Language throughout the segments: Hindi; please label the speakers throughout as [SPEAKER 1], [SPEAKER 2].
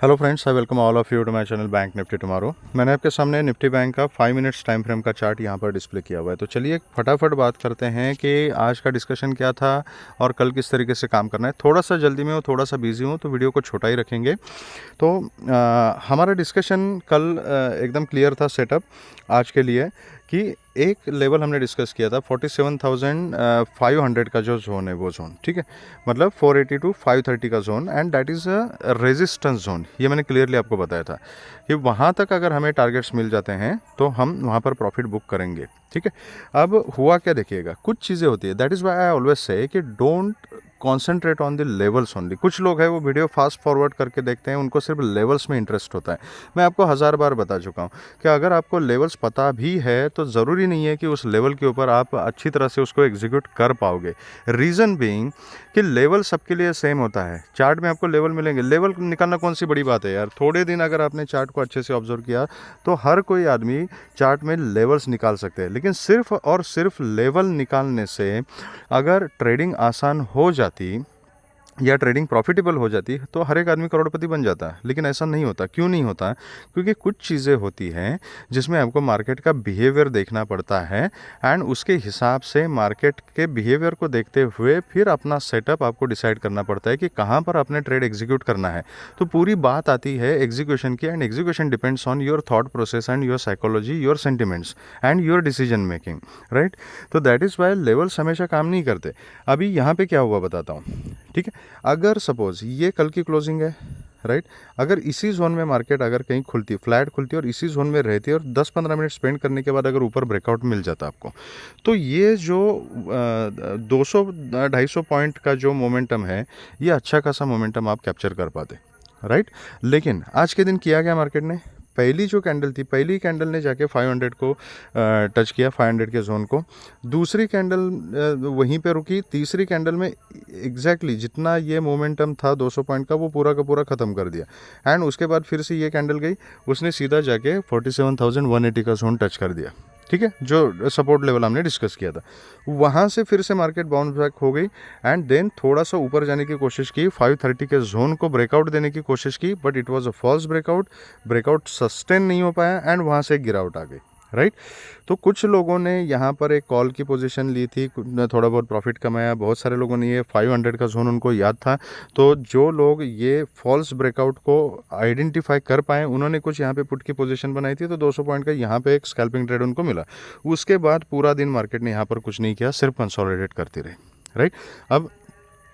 [SPEAKER 1] Hello friends, I welcome all of you to my channel bank nifty tomorrow. मैंने आपके सामने निफ्टी बैंक का 5 मिनट्स टाइम फ्रेम का चार्ट यहाँ पर डिस्प्ले किया हुआ है। तो चलिए फटाफट बात करते हैं कि आज का डिस्कशन क्या था और कल किस तरीके से काम करना है। थोड़ा सा जल्दी में हूँ, थोड़ा सा बिजी हूँ, तो वीडियो को छोटा ही रखेंगे। तो हमारा डिस्कशन कल एकदम क्लियर था सेटअप आज के लिए कि एक लेवल हमने डिस्कस किया था 47,500 का जो जोन है वो जोन, ठीक है, मतलब 480 टू 530 का zone, and that is a resistance zone. ये मैंने क्लियरली आपको बताया था कि वहाँ तक अगर हमें टारगेट्स मिल जाते हैं तो हम वहाँ पर प्रॉफिट बुक करेंगे, ठीक है। अब हुआ क्या, देखिएगा, कुछ चीज़ें होती है, that is why I always say कि don't concentrate on the levels only. कुछ लोग हैं वो वीडियो फास्ट फॉरवर्ड करके देखते हैं, उनको सिर्फ लेवल्स में इंटरेस्ट होता है। मैं आपको 1000 बार बता चुका हूँ कि अगर आपको लेवल्स पता भी है तो ज़रूरी नहीं है कि उस लेवल के ऊपर आप अच्छी तरह से उसको एग्जीक्यूट कर पाओगे। रीज़न बीइंग कि लेवल सबके लिए सेम होता है। चार्ट में आपको लेवल मिलेंगे, लेवल निकालना कौन सी बड़ी बात है यार। थोड़े दिन अगर आपने चार्ट को अच्छे से ऑब्जर्व किया तो हर कोई आदमी चार्ट में लेवल्स निकाल सकते हैं, लेकिन सिर्फ और सिर्फ लेवल निकालने से अगर ट्रेडिंग आसान हो जाती या ट्रेडिंग प्रॉफिटेबल हो जाती तो हर एक आदमी करोड़पति बन जाता है। लेकिन ऐसा नहीं होता। क्यों नहीं होता? क्योंकि कुछ चीज़ें होती हैं जिसमें आपको मार्केट का बिहेवियर देखना पड़ता है, एंड उसके हिसाब से मार्केट के बिहेवियर को देखते हुए फिर अपना सेटअप आपको डिसाइड करना पड़ता है कि कहाँ पर आपने ट्रेड एग्जीक्यूट करना है। तो पूरी बात आती है एग्जीक्यूशन की, and execution depends on your thought process and your psychology, your sentiments and your decision making, right. तो दैट इज़ वाई लेवल्स हमेशा काम नहीं करते। अभी यहाँ पे क्या हुआ बताता हूँ, ठीक है। अगर सपोज ये कल की क्लोजिंग है, राइट, अगर इसी जोन में मार्केट अगर कहीं खुलती, फ्लैट खुलती और इसी जोन में रहती और 10-15 मिनट स्पेंड करने के बाद अगर ऊपर ब्रेकआउट मिल जाता आपको, तो ये जो 200-250 पॉइंट का जो मोमेंटम है, ये अच्छा खासा मोमेंटम आप कैप्चर कर पाते, राइट। लेकिन आज के दिन किया गया मार्केट ने, पहली जो कैंडल थी, पहली कैंडल ने जाके 500 को टच किया, 500 के जोन को। दूसरी कैंडल वहीं पे रुकी। तीसरी कैंडल में एग्जैक्टली जितना ये मोमेंटम था 200 पॉइंट का, वो पूरा का पूरा ख़त्म कर दिया। एंड उसके बाद फिर से ये कैंडल गई, उसने सीधा जाके 47,180 का जोन टच कर दिया, ठीक है, जो सपोर्ट लेवल हमने डिस्कस किया था। वहाँ से फिर से मार्केट बाउंस बैक हो गई, एंड देन थोड़ा सा ऊपर जाने की कोशिश की, 530 के जोन को ब्रेकआउट देने की कोशिश की, but it was a false breakout. Breakout sustain नहीं हो पाया, एंड वहाँ से गिरावट आ गई, राइट। तो कुछ लोगों ने यहाँ पर एक कॉल की पोजीशन ली थी, थोड़ा बहुत प्रॉफिट कमाया। बहुत सारे लोगों ने ये 500 का जोन उनको याद था। तो जो लोग ये फॉल्स ब्रेकआउट को आइडेंटिफाई कर पाए, उन्होंने कुछ यहाँ पे पुट की पोजीशन बनाई थी, तो 200 पॉइंट का यहाँ पे एक स्कैल्पिंग ट्रेड उनको मिला। उसके बाद पूरा दिन मार्केट ने यहाँ पर कुछ नहीं किया, सिर्फ कंसोलिडेट करती रही, राइट। अब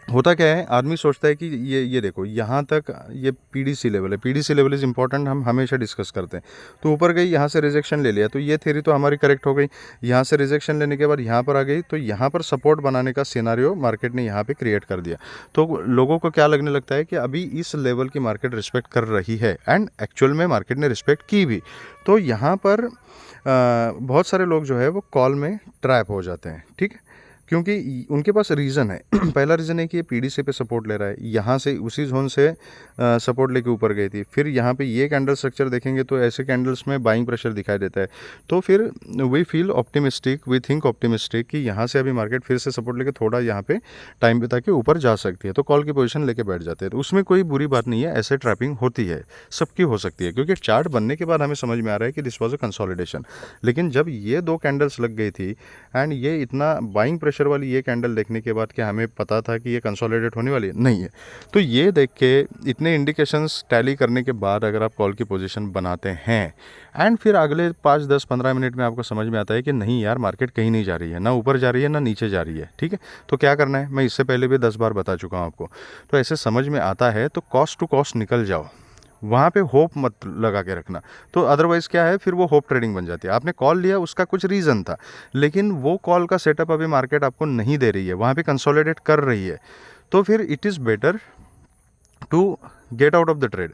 [SPEAKER 1] होता क्या है, आदमी सोचता है कि ये देखो यहाँ तक ये पीडीसी लेवल है, पीडीसी लेवल इज़ इंपॉर्टेंट, हम हमेशा डिस्कस करते हैं। तो ऊपर गई, यहाँ से रिजेक्शन ले लिया, तो ये थ्योरी तो हमारी करेक्ट हो गई। यहाँ से रिजेक्शन लेने के बाद यहाँ पर आ गई, तो यहाँ पर सपोर्ट बनाने का सिनारियो मार्केट ने यहाँ पे क्रिएट कर दिया। तो लोगों को क्या लगने लगता है कि अभी इस लेवल की मार्केट रिस्पेक्ट कर रही है, एंड एक्चुअल में मार्केट ने रिस्पेक्ट की भी। तो यहाँ पर बहुत सारे लोग जो है वो कॉल में ट्रैप हो जाते हैं, ठीक है, क्योंकि उनके पास रीज़न है। पहला रीज़न है कि ये पीडीसी पे सपोर्ट ले रहा है, यहाँ से उसी जोन से सपोर्ट लेके ऊपर गई थी। फिर यहाँ पे ये कैंडल स्ट्रक्चर देखेंगे तो ऐसे कैंडल्स में बाइंग प्रेशर दिखाई देता है। तो फिर we feel optimistic, we think optimistic कि यहाँ से अभी मार्केट फिर से सपोर्ट लेके थोड़ा यहाँ पे टाइम बिता के ऊपर जा सकती है, तो कॉल की पोजीशन लेके बैठ जाते हैं। तो उसमें कोई बुरी बात नहीं है, ऐसे ट्रैपिंग होती है, सबकी हो सकती है, क्योंकि चार्ट बनने के बाद हमें समझ में आ रहा है कि दिस वॉज अ कंसोलिडेशन। लेकिन जब ये दो कैंडल्स लग गई थी, एंड ये इतना बाइंग प्रेशर वाली ये कैंडल देखने के बाद क्या हमें पता था कि ये कंसोलिडेट होने वाली है? नहीं है। तो ये देख के, इतने इंडिकेशंस टैली करने के बाद अगर आप कॉल की पोजीशन बनाते हैं, एंड फिर अगले 5-10-15 मिनट में आपको समझ में आता है कि नहीं यार, मार्केट कहीं नहीं जा रही है, ना ऊपर जा रही है ना नीचे जा रही है, ठीक है, तो क्या करना है, मैं इससे पहले भी 10 बार बता चुका हूँ आपको। तो ऐसे समझ में आता है तो कॉस्ट टू कॉस्ट निकल जाओ, वहाँ पे होप मत लगा के रखना। तो अदरवाइज़ क्या है, फिर वो होप ट्रेडिंग बन जाती है। आपने कॉल लिया, उसका कुछ रीज़न था, लेकिन वो कॉल का सेटअप अभी मार्केट आपको नहीं दे रही है, वहाँ पे कंसोलिडेट कर रही है, तो फिर it is better to get out of the trade.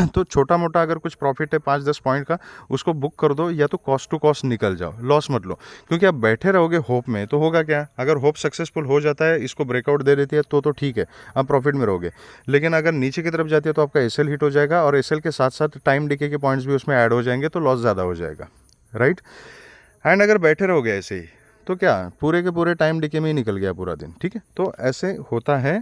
[SPEAKER 1] तो छोटा मोटा अगर कुछ प्रॉफिट है 5-10 पॉइंट का, उसको बुक कर दो, या तो कॉस्ट टू कॉस्ट निकल जाओ, लॉस मत लो। क्योंकि आप बैठे रहोगे होप में तो होगा क्या, अगर होप सक्सेसफुल हो जाता है, इसको ब्रेकआउट दे देती है, तो ठीक है, आप प्रॉफिट में रहोगे। लेकिन अगर नीचे की तरफ जाती है तो आपका एसएल हिट हो जाएगा, और एसएल के साथ साथ टाइम डिके के पॉइंट्स भी उसमें ऐड हो जाएंगे, तो लॉस ज़्यादा हो जाएगा, राइट। एंड अगर बैठे रहोगे ऐसे ही तो क्या पूरे के पूरे टाइम डिके में ही निकल गया पूरा दिन, ठीक है। तो ऐसे होता है।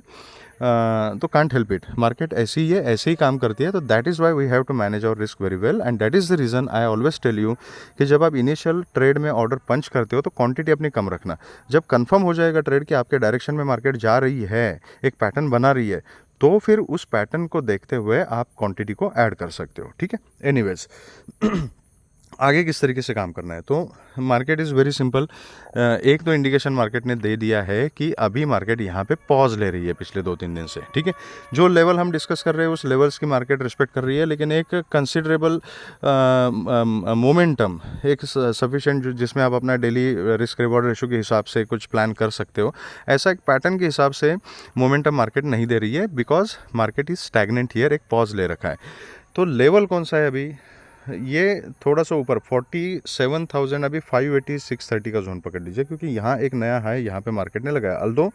[SPEAKER 1] तो कांट हेल्प इट, मार्केट ऐसी ही है, ऐसे ही काम करती है। तो that is why we have to manage our risk very well, and that is the reason I always tell you कि जब आप इनिशियल ट्रेड में ऑर्डर पंच करते हो तो क्वांटिटी अपनी कम रखना। जब कंफर्म हो जाएगा ट्रेड कि आपके डायरेक्शन में मार्केट जा रही है, एक पैटर्न बना रही है, तो फिर उस पैटर्न को देखते हुए आप क्वांटिटी को ऐड कर सकते हो, ठीक है। एनीवेज आगे किस तरीके से काम करना है, तो मार्केट इज़ वेरी सिंपल। एक तो इंडिकेशन मार्केट ने दे दिया है कि अभी मार्केट यहाँ पे पॉज ले रही है पिछले 2-3 दिन से, ठीक है। जो लेवल हम डिस्कस कर रहे हैं उस लेवल्स की मार्केट रिस्पेक्ट कर रही है, लेकिन एक कंसिडरेबल मोमेंटम, एक सफिशेंट जिसमें आप अपना डेली रिस्क रिवॉर्ड रेशो के हिसाब से कुछ प्लान कर सकते हो, ऐसा एक पैटर्न के हिसाब से मोमेंटम मार्केट नहीं दे रही है, because market is stagnant here, एक पॉज ले रखा है। तो लेवल कौन सा है अभी, ये थोड़ा सा ऊपर 47,000, अभी 580 630 का जोन पकड़ लीजिए, क्योंकि यहाँ एक नया हाई यहाँ पे मार्केट ने लगाया। अल्दो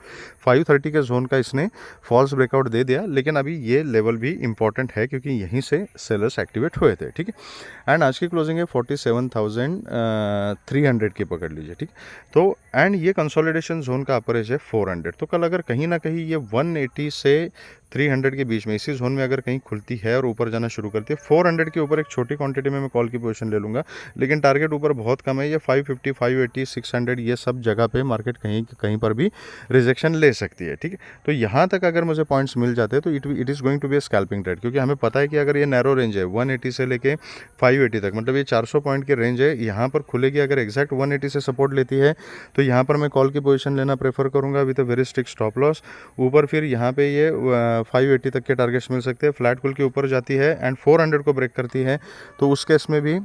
[SPEAKER 1] 530 के जोन का इसने फॉल्स ब्रेकआउट दे दिया, लेकिन अभी ये लेवल भी इंपॉर्टेंट है क्योंकि यहीं से सेलर्स एक्टिवेट हुए थे, ठीक है। एंड आज की क्लोजिंग है 47,300 की पकड़ लीजिए, ठीक। तो एंड ये कंसोलिडेशन जोन का अपर एज है 400। तो कल अगर कहीं ना कहीं ये 180 से 300 के बीच में, इसी जोन में अगर कहीं खुलती है और ऊपर जाना शुरू करती है, 400 के ऊपर एक छोटी क्वांटिटी में मैं कॉल की पोजीशन ले लूँगा, लेकिन टारगेट ऊपर बहुत कम है। ये 550 580 600 ये सब जगह पे मार्केट कहीं कहीं पर भी रिजेक्शन ले सकती है, ठीक है। तो यहाँ तक अगर मुझे पॉइंट्स मिल जाते हैं तो it is going to be a scalping trade, क्योंकि हमें पता है कि अगर ये नैरो रेंज है 180 से लेके 580 तक, मतलब ये 400 पॉइंट की रेंज है, यहाँ पर खुलेगी अगर एग्जैक्ट 180 से सपोर्ट लेती है तो यहाँ पर मैं कॉल की पोजीशन लेना प्रेफर करूँगा with a very strict stop loss. ऊपर फिर यहाँ पे ये 580 तक के टारगेट्स मिल सकते हैं। फ्लैट खुल के ऊपर जाती है एंड 400 को ब्रेक करती है तो उस केस में भी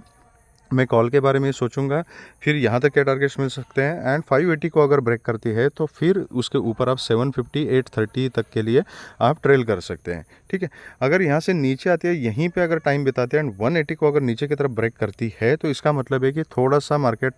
[SPEAKER 1] मैं कॉल के बारे में सोचूंगा। फिर यहाँ तक क्या टारगेट्स मिल सकते हैं, एंड 580 को अगर ब्रेक करती है तो फिर उसके ऊपर आप 750 830 तक के लिए आप ट्रेल कर सकते हैं, ठीक है। अगर यहाँ से नीचे आती है, यहीं पे अगर टाइम बिताते हैं एंड 180 को अगर नीचे की तरफ ब्रेक करती है तो इसका मतलब है कि थोड़ा सा मार्केट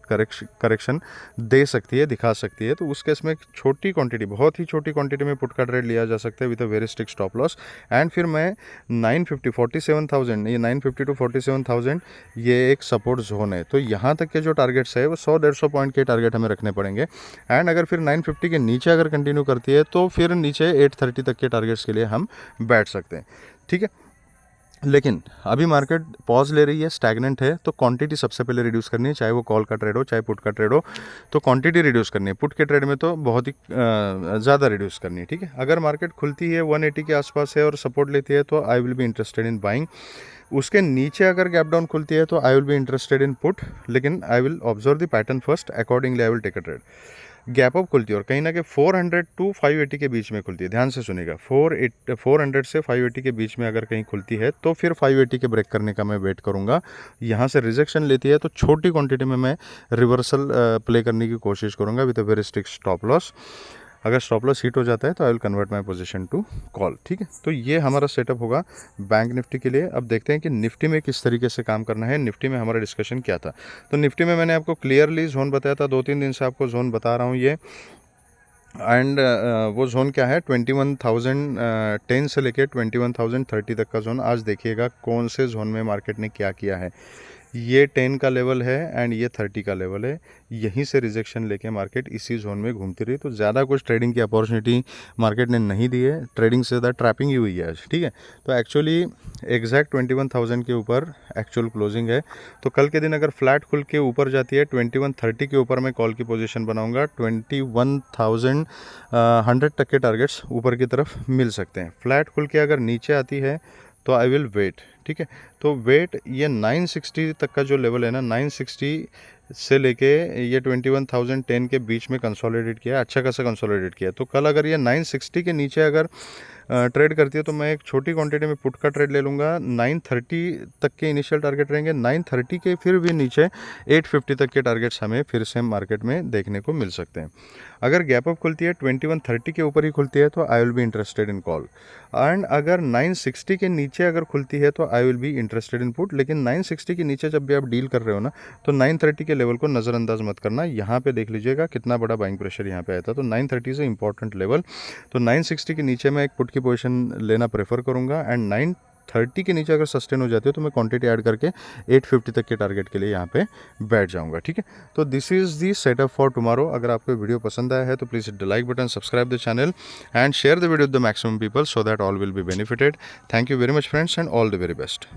[SPEAKER 1] करेक्शन दे सकती है, दिखा सकती है। तो उस केस में छोटी क्वांटिटी, बहुत ही छोटी क्वांटिटी में पुट का ट्रेड लिया जा सकता है with a very strict stop loss. And फिर मैं 950 47,000, ये 950 टू 47,000 ये एक सपोर्ट जोन है। तो यहाँ तक के जो टारगेट्स है वो 100-150 पॉइंट के टारगेट हमें रखने पड़ेंगे। एंड अगर फिर 950 के नीचे अगर कंटिन्यू करती है तो फिर नीचे 830 तक के टारगेट्स के लिए हम बैठ सकते हैं, ठीक है। लेकिन अभी मार्केट पॉज ले रही है, स्टैग्नेंट है, तो क्वांटिटी सबसे पहले रिड्यूस करनी है, चाहे वो कॉल का ट्रेड हो चाहे पुट का ट्रेड हो। तो क्वांटिटी रिड्यूस करनी है, पुट के ट्रेड में तो बहुत ही ज़्यादा रिड्यूस करनी है, ठीक है। अगर मार्केट खुलती है 180 के आसपास है और सपोर्ट लेती है तो I will be interested in buying. उसके नीचे अगर गैप डाउन खुलती है तो I will be interested in put, लेकिन I will observe the pattern first, accordingly I will take a trade. Gap up खुलती है और कहीं ना कहीं 400 टू 580 के बीच में खुलती है, ध्यान से सुनिएगा, 400 से 580 के बीच में अगर कहीं खुलती है तो फिर 580 के ब्रेक करने का मैं वेट करूंगा। यहाँ से रिजेक्शन लेती है तो छोटी क्वांटिटी में मैं रिवर्सल प्ले करने की कोशिश करूंगा with a very strict stop loss. अगर स्टॉप लॉस हिट हो जाता है तो I will convert my position to call, ठीक है। तो ये हमारा सेटअप होगा बैंक निफ्टी के लिए। अब देखते हैं कि निफ्टी में किस तरीके से काम करना है। निफ्टी में हमारा डिस्कशन क्या था, तो निफ्टी में मैंने आपको क्लियरली जोन बताया था, 2-3 दिन से आपको जोन बता रहा हूँ ये। एंड वो जोन क्या है, 21,010 से लेके 21,030 तक का जोन। आज देखिएगा कौन से जोन में मार्केट ने क्या किया है। ये 10 का लेवल है एंड ये 30 का लेवल है, यहीं से रिजेक्शन लेके मार्केट इसी जोन में घूमती रही। तो ज़्यादा कुछ ट्रेडिंग की अपॉर्चुनिटी मार्केट ने नहीं दी है, ट्रेडिंग से ज़्यादा ट्रैपिंग ही हुई है आज, ठीक है। तो एक्चुअली एग्जैक्ट 21,000 के ऊपर एक्चुअल क्लोजिंग है। तो कल के दिन अगर फ्लैट खुल के ऊपर जाती है 2130 के ऊपर मैं कॉल की पोजीशन बनाऊंगा। 21,100 तक के टारगेट्स ऊपर की तरफ मिल सकते हैं। फ्लैट खुल के अगर नीचे आती है तो आई विल वेट, ठीक है। तो वेट ये 960 तक का जो लेवल है ना, 960 से लेके ये 21,010 के बीच में कंसोलिडेट किया है, अच्छा खासा कंसोलिडेट किया है। तो कल अगर ये 960 के नीचे अगर ट्रेड करती है तो मैं एक छोटी क्वांटिटी में पुट का ट्रेड ले लूँगा। 930 तक के इनिशियल टारगेट रहेंगे, 930 के फिर भी नीचे 850 तक के टारगेट्स हमें फिर से मार्केट में देखने को मिल सकते हैं। अगर गैप अप खुलती है 2130 के ऊपर ही खुलती है तो I will be interested in call. And अगर 960 के नीचे अगर खुलती है तो I will be interested in put. लेकिन 960 के नीचे जब भी आप डील कर रहे हो ना तो 930 के लेवल को नज़रअंदाज मत करना। यहाँ पे देख लीजिएगा कितना बड़ा बाइंग प्रेशर यहाँ पे आया था। तो 930 से इंपॉर्टेंट लेवल, तो 960 के नीचे मैं एक पुट की पोजीशन लेना प्रेफर करूँगा। एंड 30 के नीचे अगर सस्टेन हो जाती है तो मैं क्वांटिटी ऐड करके 850 तक के टारगेट के लिए यहाँ पे बैठ जाऊँगा, ठीक है। तो this is the setup for tomorrow. अगर आपको वीडियो पसंद आया है तो please hit the like button, subscribe the channel and share the video with the maximum people so that all will be benefited. Thank you very much friends and all the very best.